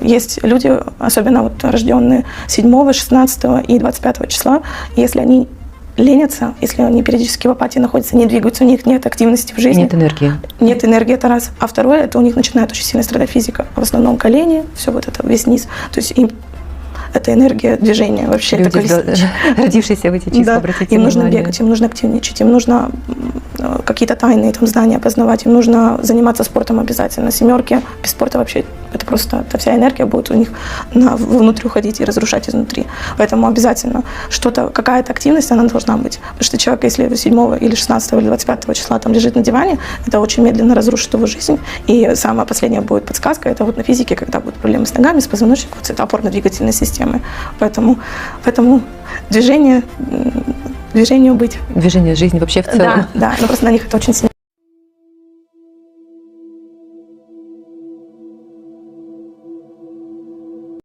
Есть люди, особенно вот рожденные 7, 16 и 25 числа, если они ленятся, если они периодически в апатии находятся, не двигаются, у них нет активности в жизни. Нет энергии. Нет энергии, это раз. А второе, это у них начинает очень сильно страдать физика. В основном колени, все вот это, весь низ. То есть им это энергия движения вообще. Люди, родившиеся в эти числа, обратите им нужно внимание. бегать, им нужно активничать, им нужно какие-то тайные там знания познавать, им нужно заниматься спортом обязательно. 7 без спорта вообще, это просто, вся энергия будет у них внутрь уходить и разрушать изнутри. Поэтому обязательно что-то, какая-то активность, она должна быть. Потому что человек, если 7 или 16 или 25 числа там лежит на диване, это очень медленно разрушит его жизнь. И самая последняя будет подсказка, это вот на физике, когда будут проблемы с ногами, с позвоночником, это опорно-двигательной системы. Поэтому движению быть. Движение жизни вообще в целом. Да, но просто на них это очень сильно